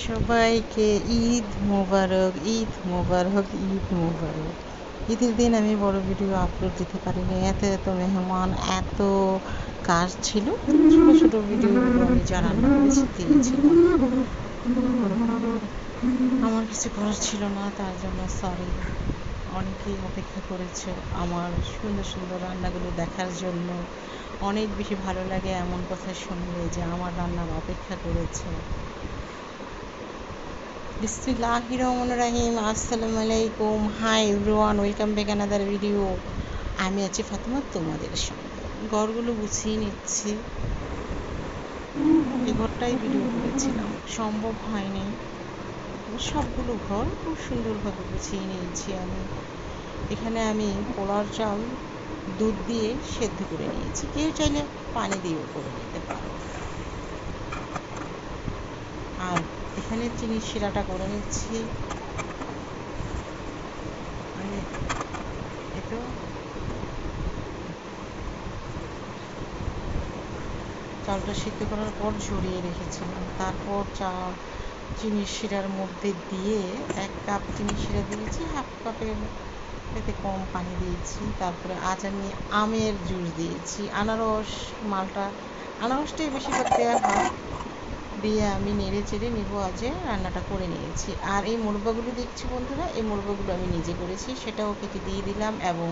সবাইকে ঈদ মোবারক, ঈদ মোবারক, ঈদ মোবারক। ঈদের দিন আমি বড় ভিডিও আপলোড দিতে পারিনি, এত এত মেহমান, এত কাজ ছিল। ছোটো ছোটো ভিডিওগুলো আমি যা রান্না করেছি দিয়েছিলাম। আমার কিছু করার ছিল না, তার জন্য সরি। অনেকেই অপেক্ষা করেছে আমার সুন্দর সুন্দর রান্নাগুলো দেখার জন্য। অনেক বেশি ভালো লাগে এমন কথা শুনলে যে আমার রান্নার অপেক্ষা করেছে। বিসমিল্লাহির রহমানির রহিম। আসসালামু আলাইকুম, hi everyone, welcome back another video. আমি আছি ফাতেমা তোমাদের সঙ্গে। ঘরগুলো গুছিয়ে নিচ্ছি। এই ঘরটাই ভিডিও করেছিলাম, সম্ভব হয়নি। সবগুলো ঘর খুব সুন্দরভাবে গুছিয়ে নিয়েছি আমি। এখানে আমি পোলার চাল দুধ দিয়ে সেদ্ধ করে নিয়েছি, কেউ চাইলে পানি দিয়েও করে নিতে পারো। আর এখানে চিনির শিরাটা করে নিচ্ছি। আমি এতো চালটা সিদ্ধ করার পর ঝরিয়ে রেখেছিলাম, তারপর চিনির শিরার মধ্যে দিয়ে 1 কাপ চিনির শিরা দিয়েছি, হাফ কাপের এতে কম পানি দিয়েছি। তারপরে আজ আমি আমের জুস দিয়েছি, আনারস মালটা, আনারসটাই বেশিরভাগ দেওয়া হয়। দিয়ে আমি নেড়ে চেড়ে নিব, আজে রান্নাটা করে নিয়েছি। আর এই মোরব্বাগুলো দেখছি বন্ধুরা, এই মোরব্বাগুলো আমি নিজে করেছি, সেটাও কেটে দিয়ে দিলাম। এবং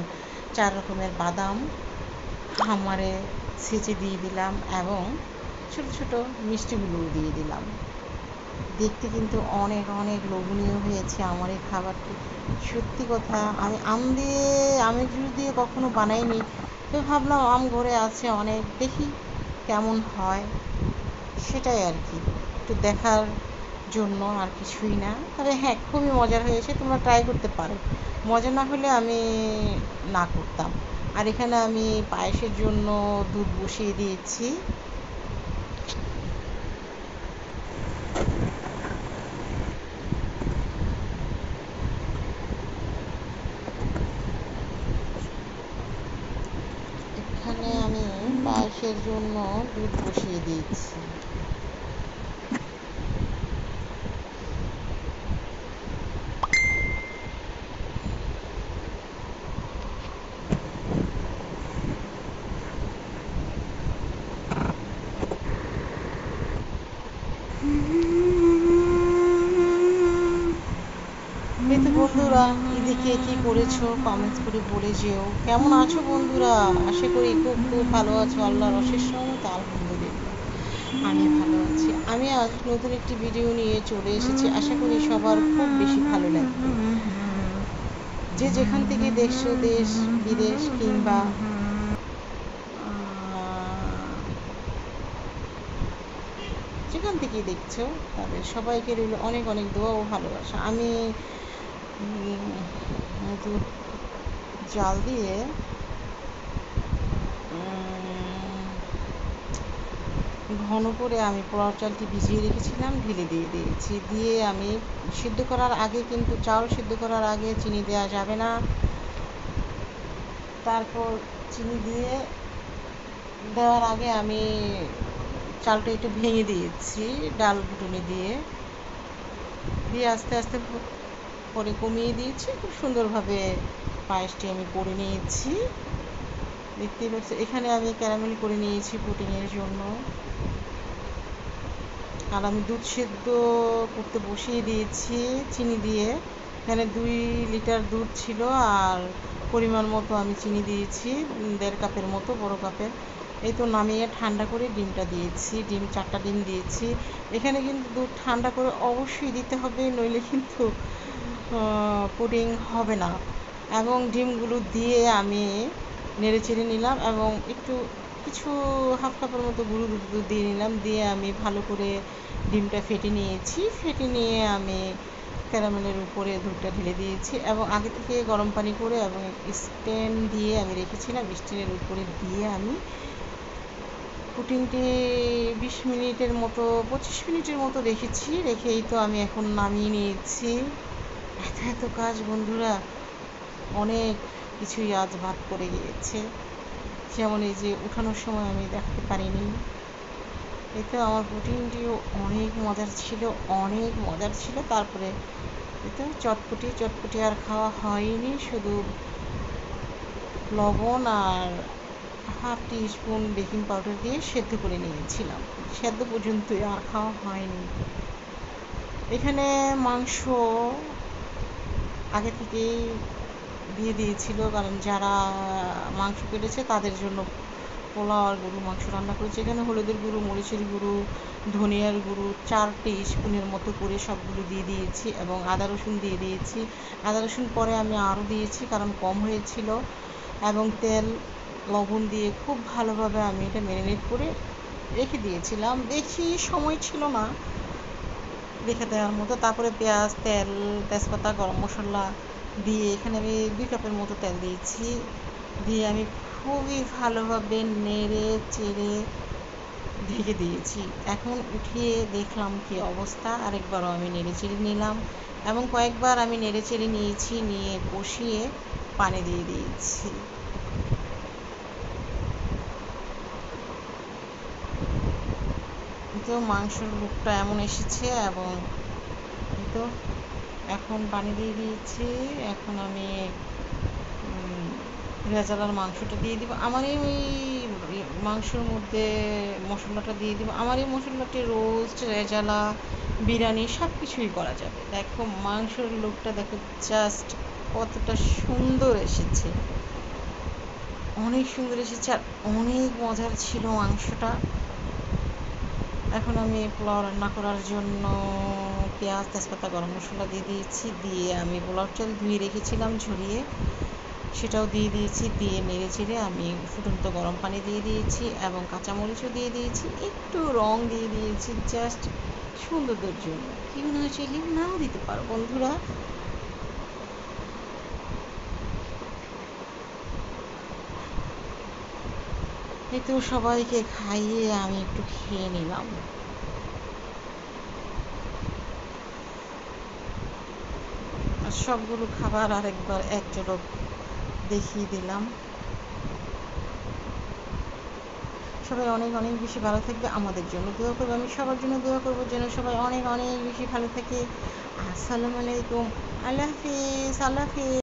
4 রকমের বাদাম হামারে ছেঁচে দিয়ে দিলাম, এবং ছোট ছোট মিষ্টিগুলোও দিয়ে দিলাম। দেখতে কিন্তু অনেক অনেক লোভনীয় হয়েছে আমার এই খাবারটি। সত্যি কথা, আমি আমের জুস দিয়ে কখনো বানাইনি, তো ভাবলাম আম ঘরে আছে অনেক, দেখি কেমন হয়, সেটাই আর কি, একটু দেখার জন্য, আর কিছুই না। তবে হ্যাঁ, খুবই মজার হয়েছে, তোমরা ট্রাই করতে পারো। মজা না হলে আমি না করতাম। আর এখানে আমি পায়েসের জন্য দুধ বসিয়ে দিয়েছি। এখানে আমি পায়েসের জন্য দুধ বসিয়ে দিয়েছি। এই তো বন্ধুরা, ঈদে কে কী করেছো কমেন্টস করে বলে যেও। কেমন আছো বন্ধুরা? আশা করি খুব খুব ভালো আছো, আল্লাহর অশেষ রহমতে আলহামদুলিল্লাহ আমি ভালো আছি। আমি আজ নতুন একটি ভিডিও নিয়ে চলে এসেছি, আশা করি সবার খুব বেশি ভালো লাগবে। যে যেখান থেকে দেখছো, দেশ বিদেশ কিংবা যেখান থেকেই দেখছো, তাদের সবাইকে রইল অনেক অনেক দোয়া ও ভালোবাসা। আমি দুধ জাল দিয়ে ঘন করে আমি পোলাও চালটি ভিজিয়ে রেখেছিলাম, ঢেলে দিয়ে দিয়েছি। দিয়ে আমি সিদ্ধ করার আগে, কিন্তু চাল সিদ্ধ করার আগে চিনি দেওয়া যাবে না। তারপর চিনি দেওয়ার আগে আমি চালটা একটু ভেঙে দিয়েছি ডাল ঘুটুনি দিয়ে আস্তে আস্তে পরে কমিয়ে দিয়েছি। খুব সুন্দরভাবে পায়েসটি আমি করে নিয়েছি, দেখতেই পাচ্ছি। এখানে আমি ক্যারামেল করে নিয়েছি পুডিংয়ের জন্য। আর আমি দুধ সেদ্ধ করতে বসিয়ে দিয়েছি চিনি দিয়ে। এখানে 2 লিটার দুধ ছিল, আর পরিমাণ মতো আমি চিনি দিয়েছি 1.5 কাপের মতো, বড় কাপের। এই তো নামিয়ে ঠান্ডা করে ডিমটা দিয়েছি, 4টা ডিম দিয়েছি। এখানে কিন্তু দুধ ঠান্ডা করে অবশ্যই দিতে হবে, নইলে কিন্তু পুডিং হবে না। এবং ডিমগুলো দিয়ে আমি নেড়ে চেড়ে নিলাম, এবং কিছু হাফ কাপের মতো গুঁড়ো দুধ দিয়ে নিলাম। দিয়ে আমি ভালো করে ডিমটা ফেটে নিয়েছি। ফেটে নিয়ে আমি ক্যারামেলের উপরে দুধটা ঢেলে দিয়েছি, এবং আগে থেকে গরম পানি করে এবং স্ট্যান্ড দিয়ে আমি রেখেছিলাম, স্ট্যান্ডের উপরে দিয়ে আমি পুডিংটি 20 মিনিটের মতো, 25 মিনিটের মতো রেখেছি। রেখেই তো আমি এখন নামিয়ে নিয়েছি। এত এত কাজ বন্ধুরা, অনেক কিছুই আজ বাদ পড়ে গিয়েছে। যেমন এই যে উঠানোর সময় আমি দেখতে পারিনি, এতে আমার পুটিংটিও অনেক মজার ছিল, অনেক মজার ছিল। তারপরে এতে চটপটি আর খাওয়া হয়নি, শুধু লবণ আর হাফ টিস্পুন বেকিং পাউডার দিয়ে সেদ্ধ করে নিয়েছিলাম। সেদ্ধ পর্যন্তই, আর খাওয়া হয়নি। এখানে মাংস আগে থেকেই দিয়ে দিয়েছিল, কারণ যারা মাংস কেটেছে তাদের জন্য পোলাও আর গরুর মাংস রান্না করেছি। এখানে হলুদের গুঁড়ো, মরিচের গুঁড়ো, ধনিয়ার গুঁড়ো 4 স্পুনের মতো করে সবগুলো দিয়ে দিয়েছি, এবং আদা রসুন দিয়ে দিয়েছি। আদা রসুন পরে আমি আরও দিয়েছি, কারণ কম হয়েছিল। এবং তেল, লবণ দিয়ে খুব ভালোভাবে আমি এটা ম্যারিনেট করে রেখে দিয়েছিলাম। দেখি সময় ছিল না রেখে দেওয়ার মতো। তারপরে পেঁয়াজ, তেল, তেজপাতা, গরম মশলা দিয়ে এখানে আমি 2 কাপের মতো তেল দিয়েছি, দিয়ে আমি খুবই ভালোভাবে নেড়ে চেড়ে ঢেকে দিয়েছি। এখন উঠিয়ে দেখলাম কি অবস্থা, আরেকবারও আমি নেড়ে চেড়ে নিলাম, এবং কয়েকবার আমি নেড়ে চেড়ে নিয়েছি, নিয়ে কষিয়ে পানি দিয়ে দিয়েছি। তো মাংসের লুকটা এমন এসেছে, এবং তো এখন পানি দিয়ে দিয়েছি। এখন আমি রেজালার মাংসটা দিয়ে দিব। আমার এই মাংসের মধ্যে মশলাটা দিয়ে দিব। আমার এই মশলাটি রোস্ট, রেজালা, বিরিয়ানি সব কিছুই করা যাবে। দেখো মাংসের লুকটা দেখো, জাস্ট কতটা সুন্দর এসেছে, অনেক সুন্দর এসেছে, আর অনেক মজার ছিল মাংসটা। এখন আমি পোলাও রান্না করার জন্য পেঁয়াজ, তেজপাতা, গরম মশলা দিয়ে দিয়েছি। দিয়ে আমি পোলাও চাল ধুয়ে রেখেছিলাম ঝরিয়ে, সেটাও দিয়ে দিয়েছি। দিয়ে নেড়ে চেড়ে আমি ফুটন্ত গরম পানি দিয়ে দিয়েছি, এবং কাঁচামরিচও দিয়ে দিয়েছি, একটু রং দিয়ে দিয়েছি জাস্ট সৌন্দর্যের জন্য। কেউ না চাইলে নাও দিতে পারো বন্ধুরা। এই তো সবাইকে খাইয়ে আমি একটু খেয়ে নিলাম। আর সবগুলো খাবার আরেকবার এক ঝলক দেখিয়ে দিলাম। সবাই অনেক অনেক বেশি ভালো থাকবে, আমাদের জন্য দোয়া করবে। আমি সবার জন্য দোয়া করবো যেন সবাই অনেক অনেক বেশি ভালো থাকে। আসসালামু আলাইকুম, আল্লাহ হাফিজ, আল্লাহ হাফিজ।